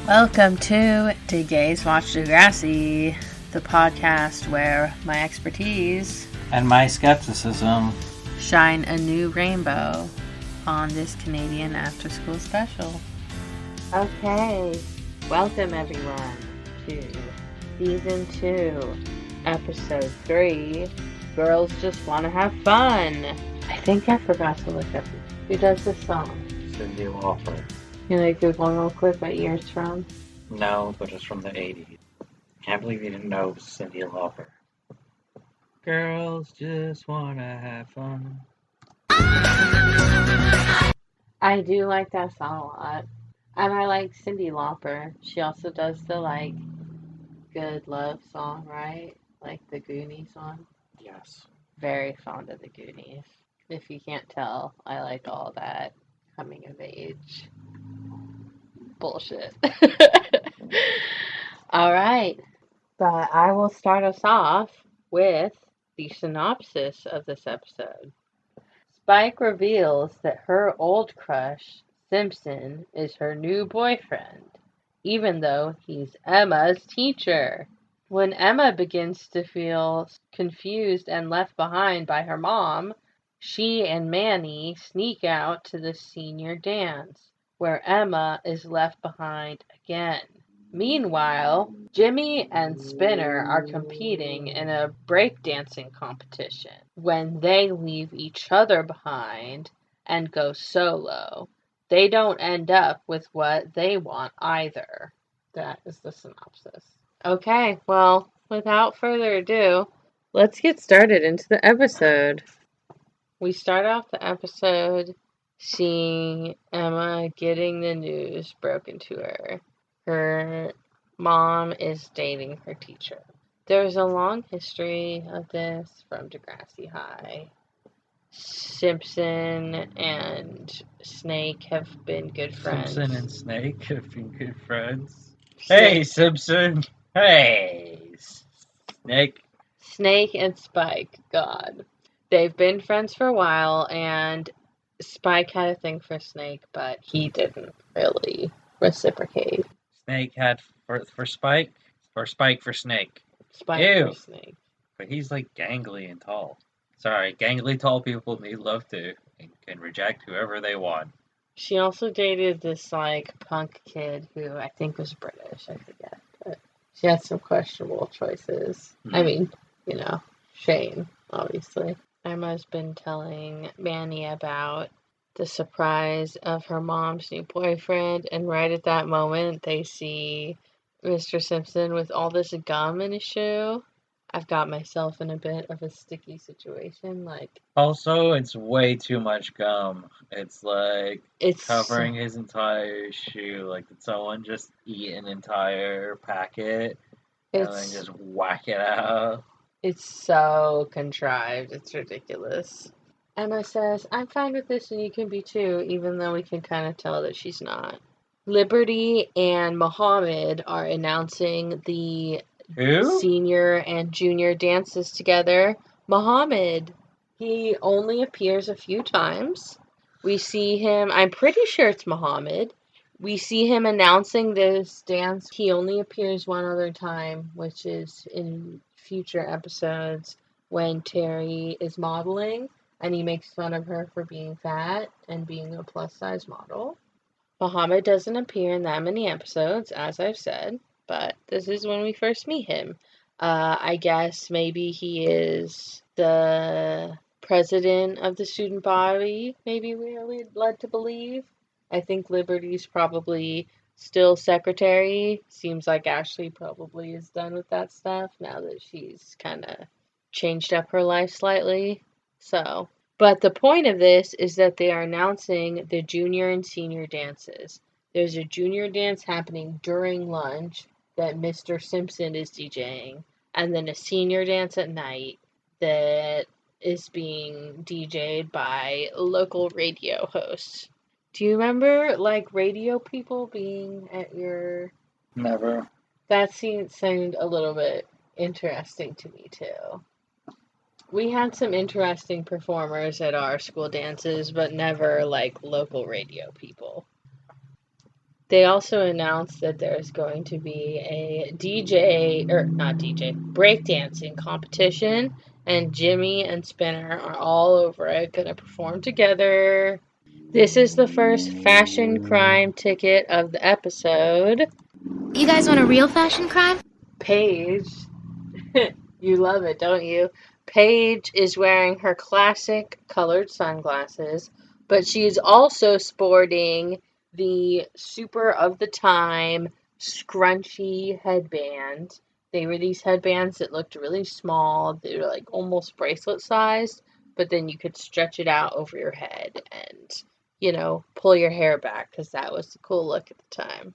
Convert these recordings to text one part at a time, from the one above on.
Welcome to Gays Watch Degrassi, the podcast where my expertise and my skepticism shine a new rainbow on this Canadian after-school special. Okay, welcome everyone to Season 2, Episode 3, Girls Just Want to Have Fun. I think I forgot to look up who does this song. Cyndi Lauper. Can I Google real quick what year it's from? No, but it's from the 80s. Can't believe you didn't know Cyndi Lauper. Girls just wanna have fun. I do like that song a lot. And I like Cyndi Lauper. She also does the good love song, right? Like the Goonies one. Yes. Very fond of the Goonies. If you can't tell, I like all that coming of age bullshit. All right. But I will start us off with the synopsis of this episode. Spike reveals that her old crush, Simpson, is her new boyfriend, even though he's Emma's teacher. When Emma begins to feel confused and left behind by her mom, she and Manny sneak out to the senior dance, where Emma is left behind again. Meanwhile, Jimmy and Spinner are competing in a breakdancing competition when they leave each other behind and go solo. They don't end up with what they want either. That is the synopsis. Okay, well, without further ado, let's get started into the episode. We start off the episode seeing Emma getting the news broken to her. Her mom is dating her teacher. There's a long history of this from Degrassi High. Simpson and Snake have been good friends. Simpson and Snake have been good friends. Hey, Simpson! Hey, Snake! Snake and Spike, God. They've been friends for a while, and Spike had a thing for Snake, but he didn't really reciprocate. Snake had for Spike, or Spike for Snake? Spike Ew. for Snake. But he's gangly and tall. Sorry, gangly tall people need love too, and can reject whoever they want. She also dated this punk kid who I think was British, I forget. But she had some questionable choices. I mean, Shane, obviously. Emma's been telling Manny about the surprise of her mom's new boyfriend, and right at that moment, they see Mr. Simpson with all this gum in his shoe. I've got myself in a bit of a sticky situation. Also, it's way too much gum. It's covering his entire shoe. Did someone just eat an entire packet and then just whack it out? It's so contrived. It's ridiculous. Emma says, I'm fine with this and you can be too, even though we can kind of tell that she's not. Liberty and Mohammed are announcing the senior and junior dances together. Mohammed, he only appears a few times. We see him, I'm pretty sure it's Mohammed. We see him announcing this dance. He only appears one other time, which is in future episodes when Terry is modeling and he makes fun of her for being fat and being a plus size model. Mohammed doesn't appear in that many episodes, as I've said, but this is when we first meet him. I guess maybe he is the president of the student body, maybe we're led to believe. I think Liberty's probably still secretary. Seems like Ashley probably is done with that stuff now that she's kind of changed up her life slightly. But the point of this is that they are announcing the junior and senior dances. There's a junior dance happening during lunch that Mr. Simpson is DJing, and then a senior dance at night that is being DJ'd by local radio hosts. Do you remember, radio people being at your... Never. That seemed a little bit interesting to me, too. We had some interesting performers at our school dances, but never, local radio people. They also announced that there's going to be a breakdancing competition, and Jimmy and Spinner are all over it, gonna perform together. This is the first fashion crime ticket of the episode. You guys want a real fashion crime? Paige, you love it, don't you? Paige is wearing her classic colored sunglasses, but she is also sporting the super of the time scrunchy headband. They were these headbands that looked really small. They were like almost bracelet sized, but then you could stretch it out over your head and, pull your hair back because that was the cool look at the time.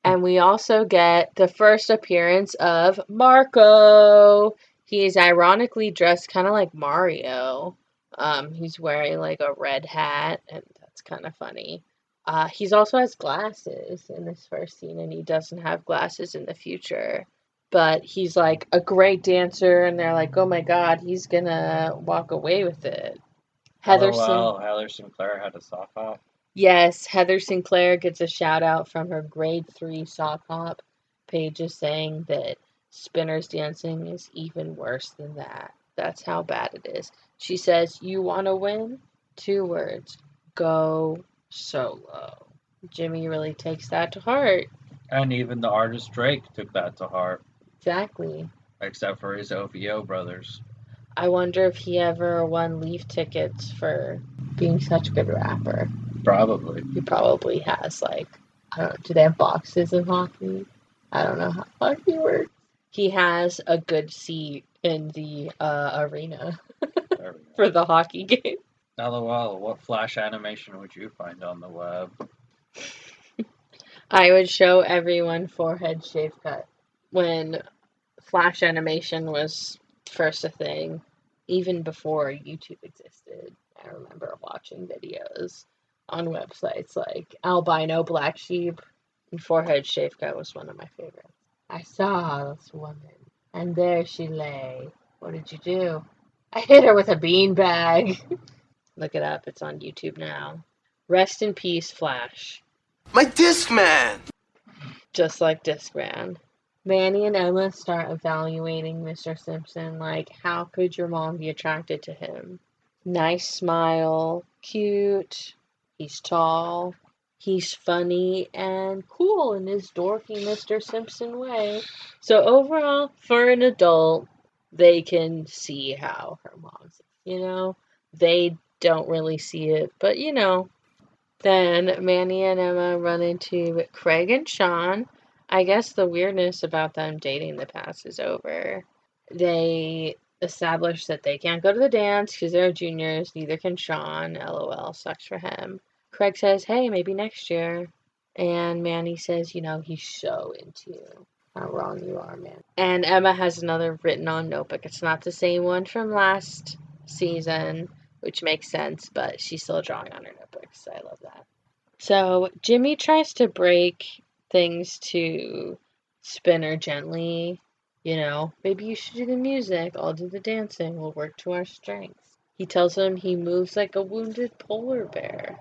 And we also get the first appearance of Marco. He is ironically dressed kind of like Mario. He's wearing like a red hat, and that's kind of funny. He's also has glasses in this first scene, and he doesn't have glasses in the future. But he's like a great dancer, and they're like, oh my god, he's gonna walk away with it. Heather Sinclair had a sock hop. Yes, Heather Sinclair gets a shout out from her grade 3 sock hop. Paige is saying that Spinner's dancing is even worse than that. That's how bad it is. She says, you want to win? 2 words. Go solo. Jimmy really takes that to heart. And even the artist Drake took that to heart. Exactly. Except for his OVO brothers. I wonder if he ever won Leaf tickets for being such a good rapper. Probably. He probably has, like, I don't know, do they have boxes in hockey? I don't know how hockey works. He has a good seat in the arena for the hockey game. LOL, what Flash animation would you find on the web? I would show everyone forehead shave cut. When Flash animation was first a thing, even before YouTube existed, I remember watching videos on websites like Albino Black Sheep, and forehead shave cut was one of my favorites. I saw this woman, and there she lay. What did you do? I hit her with a beanbag. Look it up, it's on YouTube now. Rest in peace, Flash. My Discman! Just like Discman. Manny and Emma start evaluating Mr. Simpson, like, how could your mom be attracted to him? Nice smile, cute, he's tall, he's funny, and cool in his dorky Mr. Simpson way. So overall, for an adult, they can see how her mom's, they don't really see it, but Then Manny and Emma run into Craig and Sean. I guess the weirdness about them dating the past is over. They establish that they can't go to the dance because they're juniors. Neither can Sean. LOL, sucks for him. Craig says, hey, maybe next year. And Manny says, he's so into you. How wrong you are, man. And Emma has another written on notebook. It's not the same one from last season, which makes sense, but she's still drawing on her notebooks. So I love that. So Jimmy tries to break things to Spinner gently. Maybe you should do the music, I'll do the dancing, we'll work to our strengths. He tells him he moves like a wounded polar bear.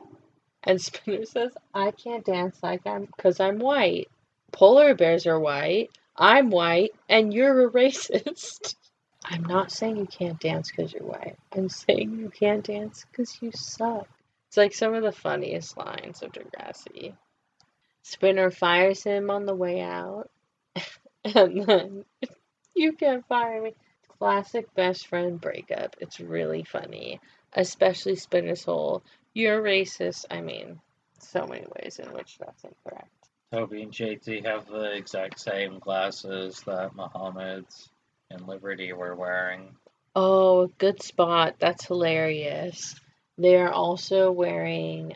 And Spinner says, I can't dance because I'm white. Polar bears are white, I'm white, and you're a racist. I'm not saying you can't dance because you're white. I'm saying you can't dance because you suck. It's like some of the funniest lines of Degrassi. Spinner fires him on the way out. And then, you can't fire me. Classic best friend breakup. It's really funny. Especially Spinner's whole, you're racist. I mean, so many ways in which that's incorrect. Toby and JT have the exact same glasses that Muhammad's and Liberty were wearing. Oh, good spot. That's hilarious. They're also wearing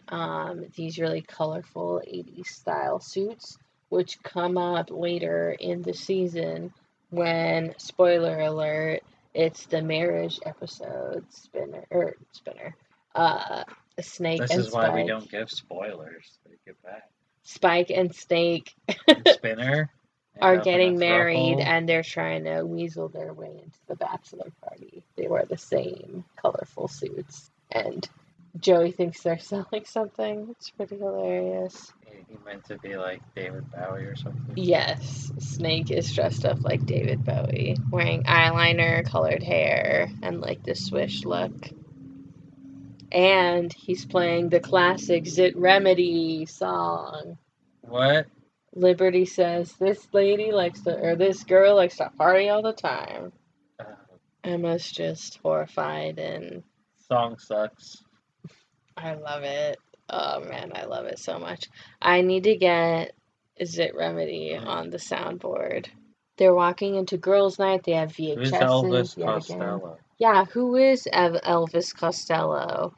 these really colorful 80s style suits, which come up later in the season when, spoiler alert, it's the marriage episode, Snake and Spike. This is why we don't give spoilers. They get back. Spike and Snake and Spinner are getting married, and they're trying to weasel their way into the bachelor party. They wear the same colorful suits. And Joey thinks they're selling something. It's pretty hilarious. He meant to be like David Bowie or something. Yes, Snake is dressed up like David Bowie, wearing eyeliner, colored hair, and like the swish look. And he's playing the classic Zit Remedy song. What? Liberty says, this girl likes to party all the time. Emma's just horrified and... Song sucks. I love it. Oh man, I love it so much. I need to get Zit Remedy on the soundboard. They're walking into girls' night. They have VHSs. Who's Elvis Costello? Yeah, who is Elvis Costello?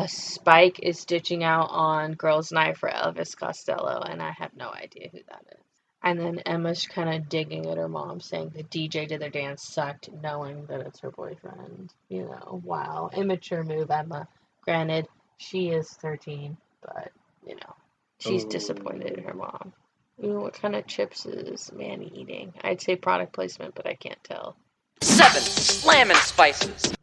Spike is ditching out on girls' night for Elvis Costello, and I have no idea who that is. And then Emma's kind of digging at her mom, saying the DJ to their dance sucked, knowing that it's her boyfriend. You know, wow. Immature move, Emma. Granted, she is 13, but, you know, she's disappointed in her mom. Ooh, what kind of chips is Manny eating? I'd say product placement, but I can't tell. 7 Slammin' Spices.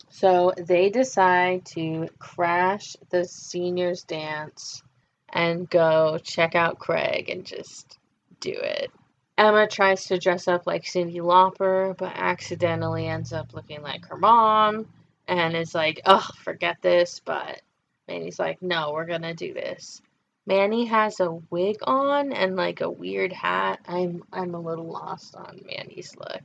So they decide to crash the seniors' dance and go check out Craig and just do it. Emma tries to dress up like Cyndi Lauper, but accidentally ends up looking like her mom and is like, oh, forget this. But Manny's like, no, we're going to do this. Manny has a wig on and like a weird hat. I'm a little lost on Manny's look.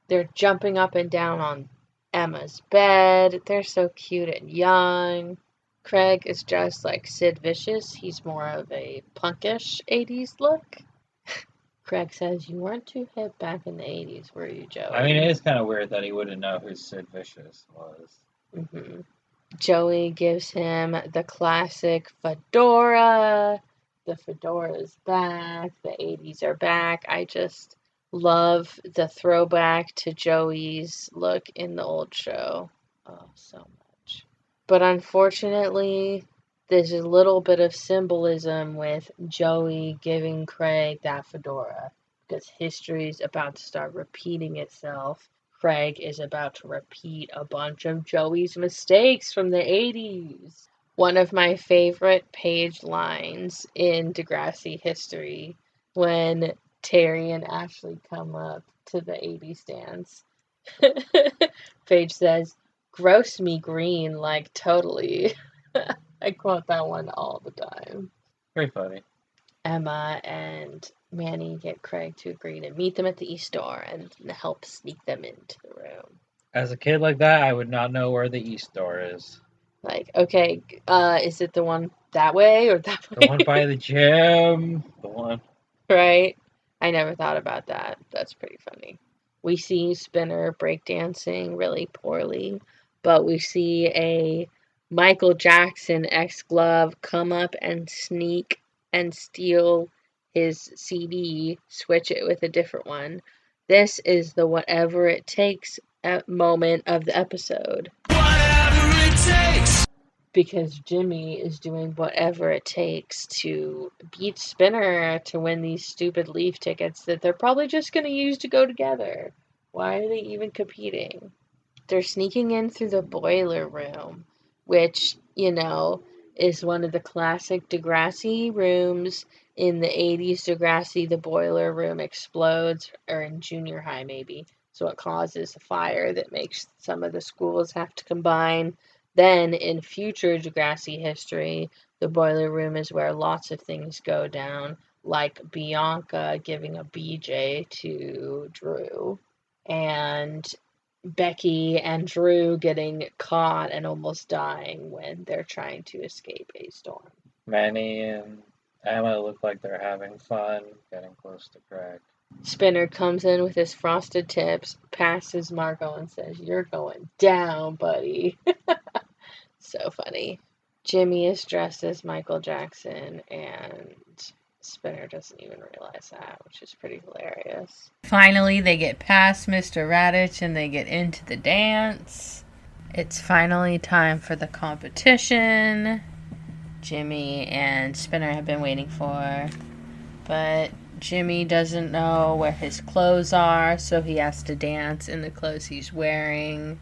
They're jumping up and down on Emma's bed. They're so cute and young. Craig is dressed like Sid Vicious. He's more of a punkish 80s look. Craig says, you weren't too hip back in the 80s, were you, Joey? I mean, it is kind of weird that he wouldn't know who Sid Vicious was. Mm-hmm. Joey gives him the classic fedora. The fedora's back. The 80s are back. I just love the throwback to Joey's look in the old show. Oh, so much. But unfortunately, there's a little bit of symbolism with Joey giving Craig that fedora because history's about to start repeating itself. Craig is about to repeat a bunch of Joey's mistakes from the 80s. One of my favorite page lines in Degrassi history when Terry and Ashley come up to the 80s dance. Paige says, gross me green, like totally. I quote that one all the time. Very funny. Emma and Manny get Craig to agree to meet them at the East door and help sneak them into the room. As a kid like that, I would not know where the East door is. Like, okay, is it the one that way or that way? The one by the gym. The one. Right? I never thought about that. That's pretty funny. We see Spinner breakdancing really poorly, but we see a Michael Jackson ex-glove come up and sneak and steal his CD, switch it with a different one. This is the whatever it takes moment of the episode. Whatever it takes! Because Jimmy is doing whatever it takes to beat Spinner to win these stupid Leaf tickets that they're probably just going to use to go together. Why are they even competing? They're sneaking in through the boiler room, which, you know, is one of the classic Degrassi rooms. In the 80s, Degrassi, the boiler room explodes, or in junior high maybe, so it causes a fire that makes some of the schools have to combine. Then, in future Degrassi history, the boiler room is where lots of things go down, like Bianca giving a BJ to Drew, and Becky and Drew getting caught and almost dying when they're trying to escape a storm. Manny and Emma look like they're having fun, getting close to Craig. Spinner comes in with his frosted tips, passes Marco, and says, you're going down, buddy. So funny. Jimmy is dressed as Michael Jackson, and Spinner doesn't even realize that, which is pretty hilarious. Finally, they get past Mr. Ratich, and they get into the dance. It's finally time for the competition. Jimmy and Spinner have been waiting for, but Jimmy doesn't know where his clothes are, so he has to dance in the clothes he's wearing,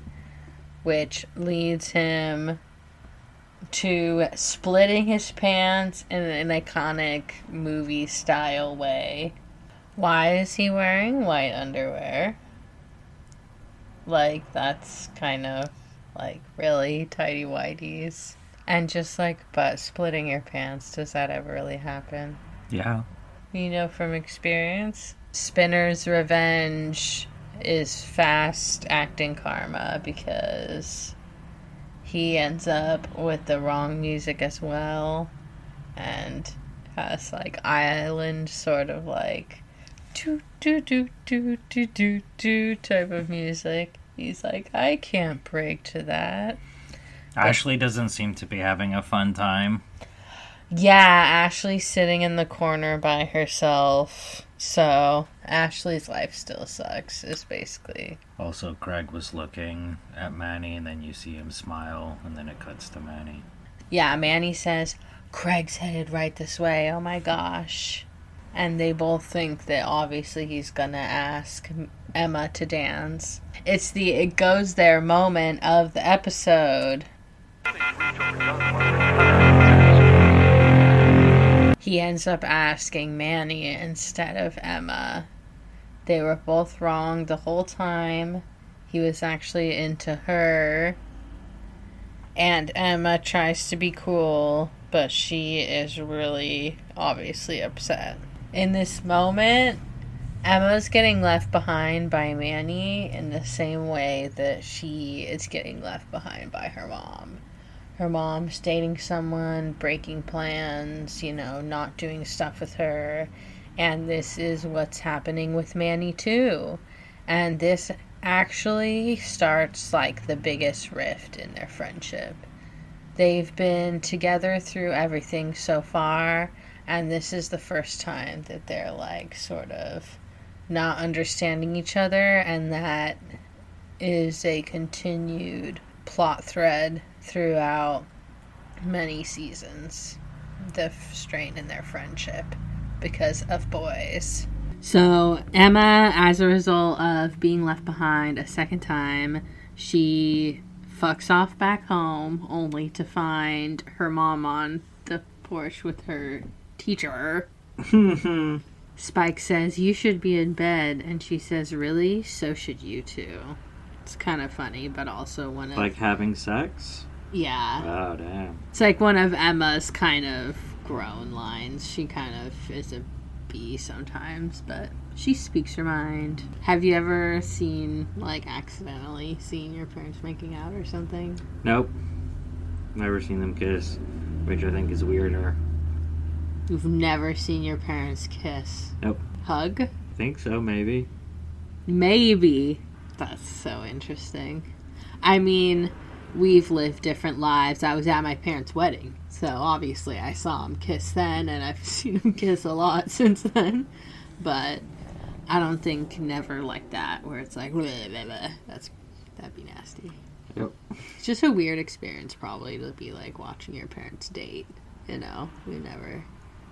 which leads him to splitting his pants in an iconic movie-style way. Why is he wearing white underwear? Like, that's kind of, like, really tighty whities. And just, like, butt splitting your pants, does that ever really happen? Yeah. You know from experience? Spinner's revenge is fast acting karma because he ends up with the wrong music as well and has, like, island sort of, like, do do do do do do do type of music. He's like, I can't break to that. Ashley doesn't seem to be having a fun time. Yeah, Ashley's sitting in the corner by herself. So, Ashley's life still sucks, is basically. Also, Craig was looking at Manny, and then you see him smile, and then it cuts to Manny. Yeah, Manny says, Craig's headed right this way, oh my gosh. And they both think that obviously he's gonna ask Emma to dance. It's the it goes there moment of the episode. He ends up asking Manny instead of Emma. They were both wrong the whole time. He was actually into her. And Emma tries to be cool, but she is really obviously upset. In this moment, Emma's getting left behind by Manny in the same way that she is getting left behind by her mom. Her mom's dating someone, breaking plans, not doing stuff with her. And this is what's happening with Manny too. And this actually starts like the biggest rift in their friendship. They've been together through everything so far, and this is the first time that they're like sort of not understanding each other, and that is a continued plot thread throughout many seasons. The strain in their friendship because of boys. So Emma, as a result of being left behind a second time, she fucks off back home only to find her mom on the porch with her teacher. Spike says, you should be in bed, and she says, really? So should you too. It's kind of funny, but also one of... Like having sex? Yeah. Oh, damn. It's like one of Emma's kind of grown lines. She kind of is a bee sometimes, but she speaks her mind. Have you ever accidentally seen your parents making out or something? Nope. Never seen them kiss, which I think is weirder. You've never seen your parents kiss? Nope. Hug? I think so, maybe. Maybe. That's so interesting. I mean, we've lived different lives. I was at my parents' wedding, so obviously I saw them kiss then, and I've seen them kiss a lot since then. But I don't think never like that, where it's like, blah, blah, blah. That'd be nasty. Yep. It's just a weird experience, probably, to be like watching your parents date.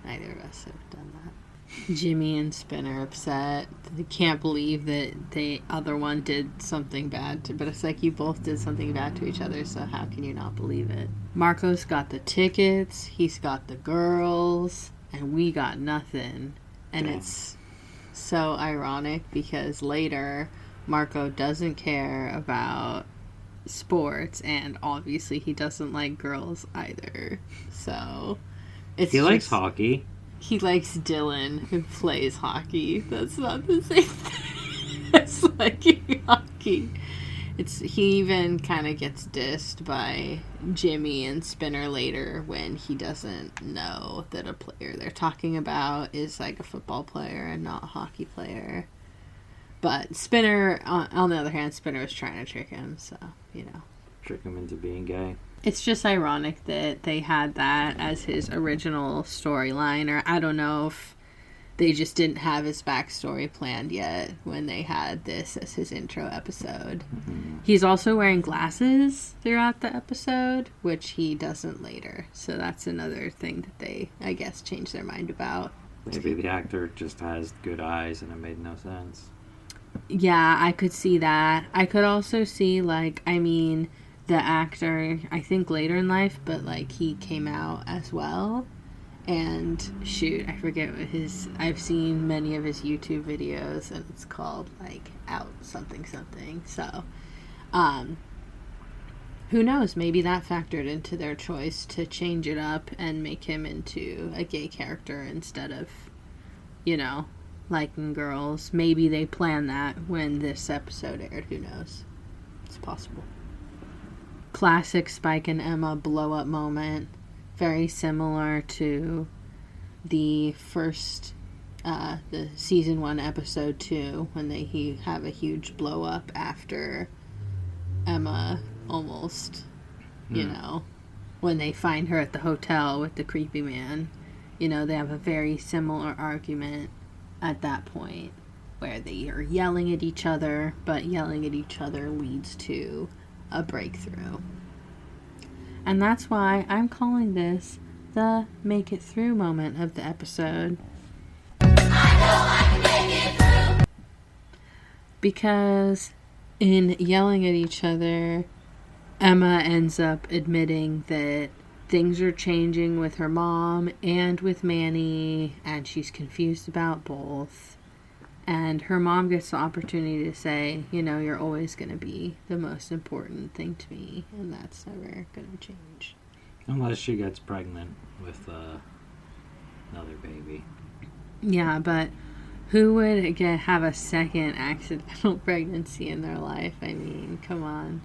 Neither of us have done that. Jimmy and Spinner upset. They can't believe that the other one did something bad but it's like you both did something bad to each other, so how can you not believe it? Marco's got the tickets, he's got the girls, and we got nothing. And it's so ironic because later Marco doesn't care about sports, and obviously he doesn't like girls either. So he likes hockey. He likes Dylan, who plays hockey. That's not the same thing as liking hockey. He even kind of gets dissed by Jimmy and Spinner later when he doesn't know that a player they're talking about is like a football player and not a hockey player. But Spinner, on the other hand, Spinner was trying to trick him, so, Trick him into being gay. It's just ironic that they had that as his original storyline, or I don't know if they just didn't have his backstory planned yet when they had this as his intro episode. Mm-hmm. He's also wearing glasses throughout the episode, which he doesn't later. So that's another thing that they, I guess, changed their mind about. Maybe the actor just has good eyes and it made no sense. Yeah, I could see that. I could also see, the actor, I think later in life, but like he came out as well. And shoot, I forget what I've seen many of his YouTube videos, and it's called like Out something something. So, who knows? Maybe that factored into their choice to change it up and make him into a gay character instead of, liking girls. Maybe they planned that when this episode aired. Who knows? It's possible. Classic Spike and Emma blow-up moment. Very similar to the first, the season 1, episode 2, when they have a huge blow-up after Emma almost, when they find her at the hotel with the creepy man. They have a very similar argument at that point where they are yelling at each other, but yelling at each other leads to a breakthrough. And that's why I'm calling this the make it through moment of the episode. I know I can make it through. Because in yelling at each other, Emma ends up admitting that things are changing with her mom and with Manny, and she's confused about both. And her mom gets the opportunity to say, you're always going to be the most important thing to me, and that's never going to change. Unless she gets pregnant with another baby. Yeah, but who would have a second accidental pregnancy in their life? I mean, come on.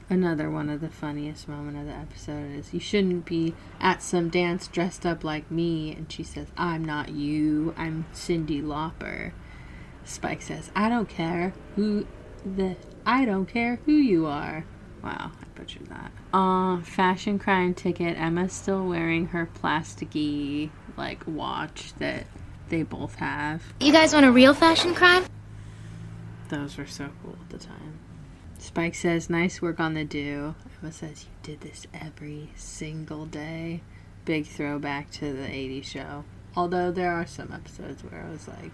Another one of the funniest moments of the episode is, you shouldn't be at some dance dressed up like me. And she says, I'm not you, I'm Cyndi Lauper. Spike says, I don't care who you are. Wow, I butchered that. Fashion crime ticket. Emma's still wearing her plasticky, watch that they both have. You guys want a real fashion crime? Those were so cool at the time. Spike says, nice work on the do. Emma says, you did this every single day. Big throwback to the 80s show. Although there are some episodes where I was like...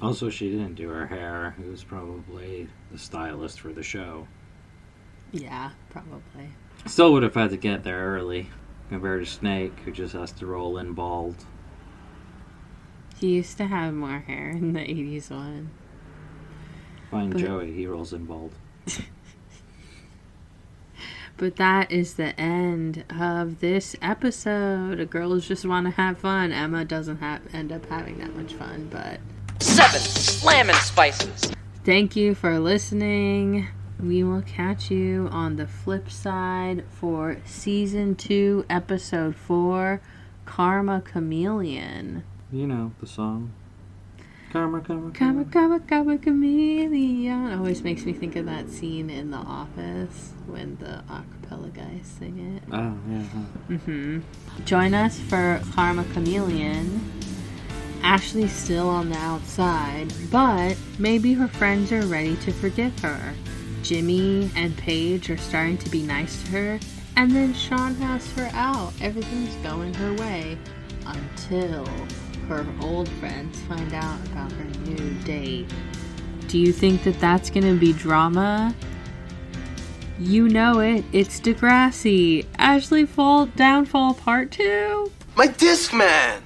Also, she didn't do her hair. It was probably the stylist for the show. Yeah, probably. Still would have had to get there early, compared to Snake, who just has to roll in bald. He used to have more hair in the 80s one. Find Joey, he rolls in bald. But that is the end of this episode. Girls just want to have fun. Emma doesn't end up having that much fun, but... 7 Slammin' Spices. Thank you for listening. We will catch you on the flip side for Season 2, Episode 4, Karma Chameleon. You know, the song. Karma, chameleon. Always makes me think of that scene in The Office when the acapella guys sing it. Oh, yeah. Join us for Karma Chameleon. Ashley's still on the outside, but maybe her friends are ready to forgive her. Jimmy and Paige are starting to be nice to her, and then Sean has her out. Everything's going her way until her old friends find out about her new date. Do you think that that's going to be drama? You know it. It's Degrassi. Ashley Downfall Part 2. My disc man!